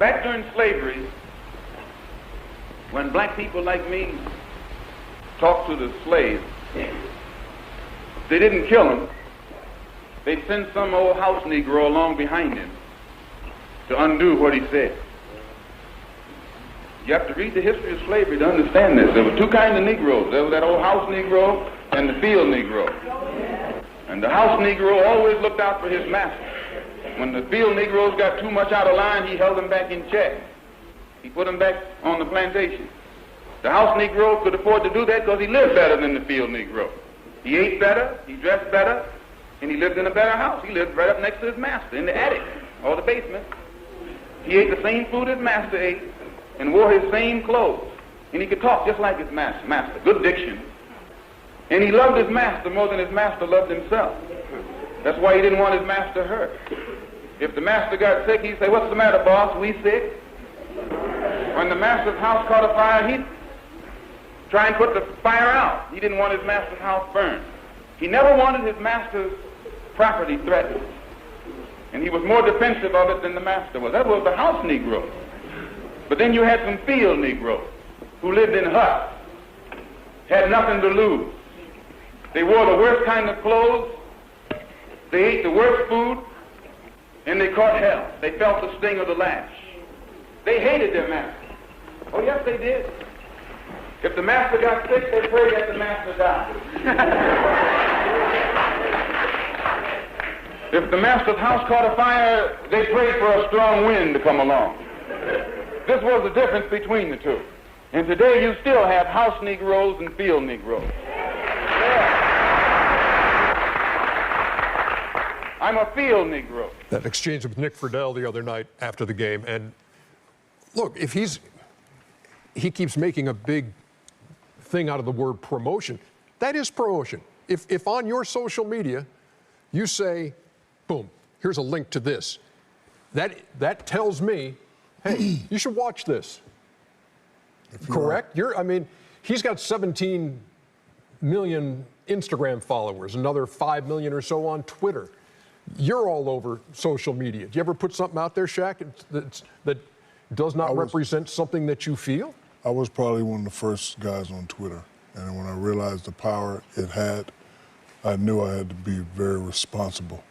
Back during slavery, when black people like me talked to the slaves, they didn't kill him. They'd send some old house Negro along behind him to undo what he said. You have to read the history of slavery to understand this. There were two kinds of Negroes. There was that old house Negro and the field Negro. And the house Negro always looked out for his master. When the field Negroes got too much out of line, he held them back in check. He put them back on the plantation. The house Negro could afford to do that because he lived better than the field Negro. He ate better, he dressed better, and he lived in a better house. He lived right up next to his master in the attic or the basement. He ate the same food his master ate and wore his same clothes. And he could talk just like his master. Good diction. And he loved his master more than his master loved himself. That's why he didn't want his master hurt. If the master got sick, he'd say, "What's the matter, boss? We sick?" When the master's house caught a fire, he'd try and put the fire out. He didn't want his master's house burned. He never wanted his master's property threatened. And he was more defensive of it than the master was. That was the house Negro. But then you had some field Negroes who lived in huts, had nothing to lose. They wore the worst kind of clothes, they ate the worst food, and they caught hell. They felt the sting of the lash. They hated their master. Oh, yes, they did. If the master got sick, they prayed that the master died. If the master's house caught a fire, they prayed for a strong wind to come along. This was the difference between the two. And today you still have house Negroes and field Negroes. Yeah. I'm a field Negro. That exchange with Nick Friedel the other night after the game, and look, if he keeps making a big thing out of the word promotion, that is promotion. If on your social media you say, boom, here's a link to this, that tells me, hey, you should watch this. Correct? He's got 17 million Instagram followers, another 5 million or so on Twitter. You're all over social media. Do you ever put something out there, Shaq, that does not represent something that you feel? I was probably one of the first guys on Twitter. And when I realized the power it had, I knew I had to be very responsible.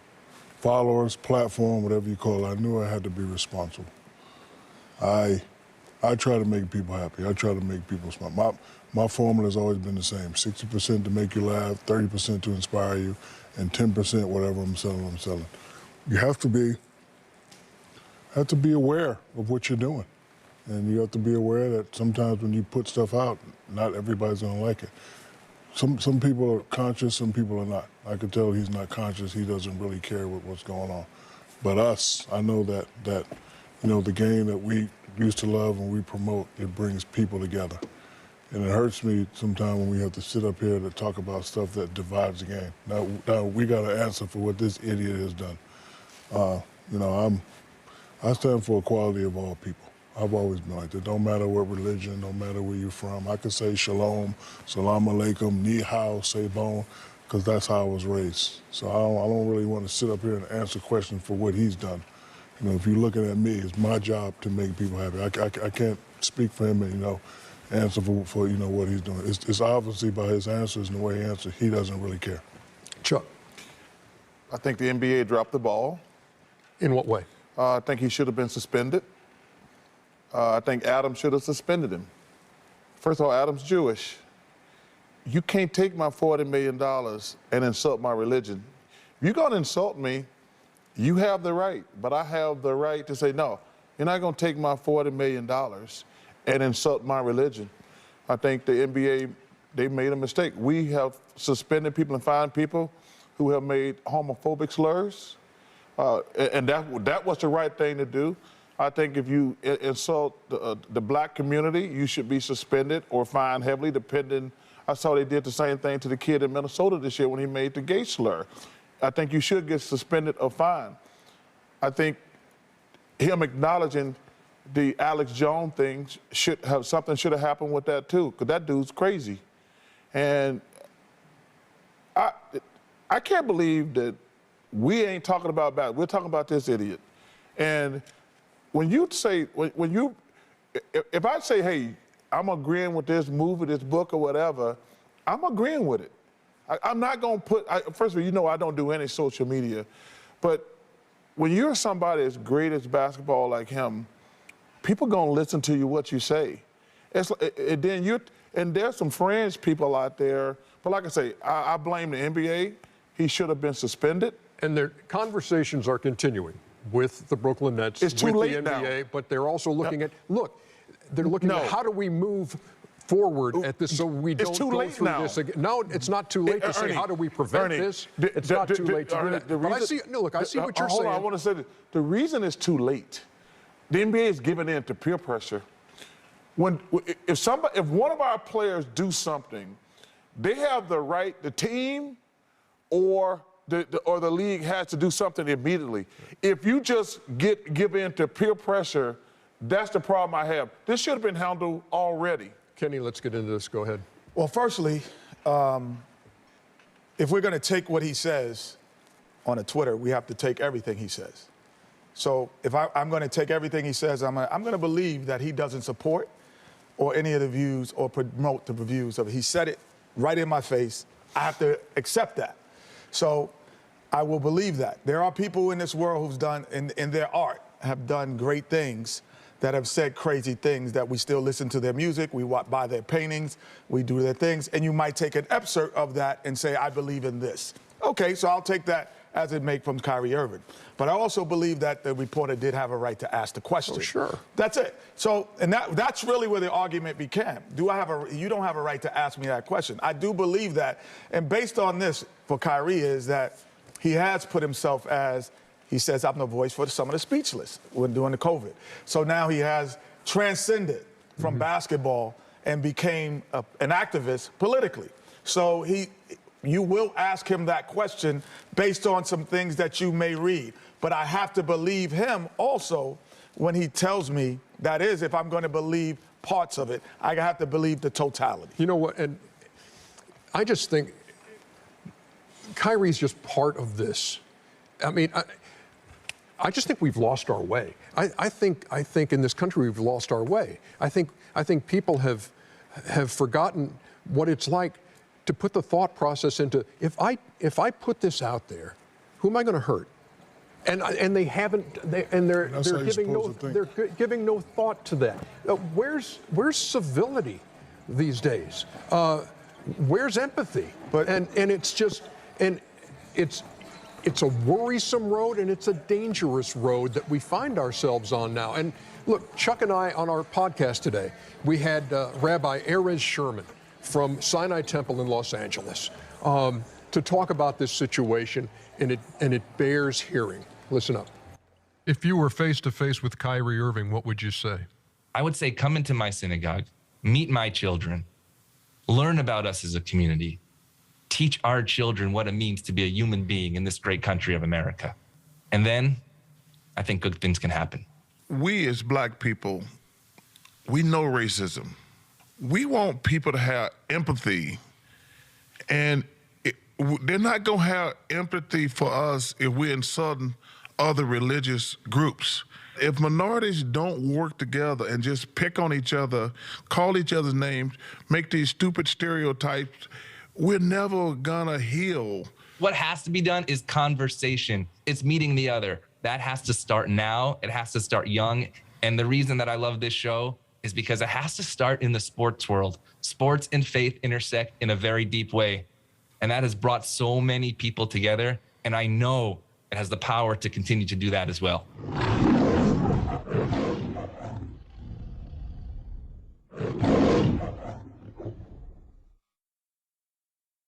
Followers, platform, whatever you call it, I knew I had to be responsible. I try to make people happy. I try to make people smile. My formula has always been the same: 60% to make you laugh, 30% to inspire you, and 10% whatever I'm selling. You have to be aware of what you're doing. And you have to be aware that sometimes when you put stuff out, not everybody's gonna like it. Some people are conscious, some people are not. I could tell he's not conscious, he doesn't really care what's going on. But us, I know that the game that we used to love and we promote, it brings people together. And it hurts me sometimes when we have to sit up here to talk about stuff that divides the game. Now we got to answer for what this idiot has done. I stand for equality of all people. I've always been like that. Don't matter what religion, don't matter where you're from. I could say shalom, salam alaikum, ni hao, say bon, because that's how I was raised. So I don't really want to sit up here and answer questions for what he's done. If you're looking at me, it's my job to make people happy. I can't speak for him and, answer for what he's doing. It's obviously by his answers and the way he answers, he doesn't really care. Chuck. I think the NBA dropped the ball. In what way? I think he should have been suspended. I think Adam should have suspended him. First of all, Adam's Jewish. You can't take my $40 million and insult my religion. If you're going to insult me, you have the right, but I have the right to say, no, you're not going to take my $40 million and insult my religion. I think the NBA, they made a mistake. We have suspended people and fined people who have made homophobic slurs, and that was the right thing to do. I think if you insult the black community, you should be suspended or fined heavily, depending. I saw they did the same thing to the kid in Minnesota this year when he made the gay slur. I think you should get suspended or fined. I think him acknowledging the Alex Jones thing should have happened with that too, because that dude's crazy. And I can't believe that we ain't talking about we're talking about this idiot. And when you say, if I say, hey, I'm agreeing with this movie, this book, or whatever, I'm agreeing with it. I'm not going to first of all, you know I don't do any social media, but when you're somebody as great as basketball like him, people going to listen to you what you say. And there's some fringe people out there, but like I say, I blame the NBA. He should have been suspended. And their conversations are continuing with the Brooklyn Nets, it's too with late the NBA, now. but they're also looking at, they're looking at how do we move forward at this so we don't go through this again. No, it's not too late to say how do we prevent this. It's not too late to do that. But I see, I see what you're saying. I want to say that the reason it's too late, the NBA is giving in to peer pressure. If one of our players do something, they have the right, the team or the league has to do something immediately. If you just give in to peer pressure, that's the problem I have. This should have been handled already. Kenny, let's get into this. Go ahead. Well, firstly, if we're going to take what he says on a Twitter, we have to take everything he says. So if I'm going to take everything he says, I'm going to believe that he doesn't support or any of the views or promote the views of it. He said it right in my face. I have to accept that. So I will believe that. There are people in this world who've done, in their art, have done great things, that have said crazy things, that we still listen to their music, we buy their paintings, we do their things, and you might take an excerpt of that and say, I believe in this. Okay, so I'll take that as it may from Kyrie Irving. But I also believe that the reporter did have a right to ask the question. Oh, sure. That's it. So, and that's really where the argument began. You don't have a right to ask me that question. I do believe that, and based on this for Kyrie is that he has put himself as, he says, I'm the voice for some of the speechless when doing the COVID. So now he has transcended from basketball and became an activist politically. So you will ask him that question based on some things that you may read. But I have to believe him also when he tells me, that is, if I'm going to believe parts of it, I have to believe the totality. You know what, and I just think Kyrie's just part of this. I mean, I just think we've lost our way. I think in this country we've lost our way. I think people have forgotten what it's like to put the thought process into, if I put this out there, who am I going to hurt? And they haven't, they're giving no thought to that. Where's civility these days? Where's empathy? And it's just, and it's a worrisome road, and it's a dangerous road that we find ourselves on now. And look, Chuck and I on our podcast today, we had Rabbi Erez Sherman from Sinai Temple in Los Angeles to talk about this situation, and it bears hearing. Listen up. If you were face to face with Kyrie Irving, what would you say? I would say, come into my synagogue, meet my children, learn about us as a community, teach our children what it means to be a human being in this great country of America. And then I think good things can happen. We as black people, we know racism. We want people to have empathy, and they're not going to have empathy for us if we're insulting other religious groups. If minorities don't work together and just pick on each other, call each other's names, make these stupid stereotypes, we're never gonna heal. What has to be done is conversation. It's meeting the other. That has to start now. It has to start young. And the reason that I love this show is because it has to start in the sports world. Sports and faith intersect in a very deep way. And that has brought so many people together. And I know it has the power to continue to do that as well.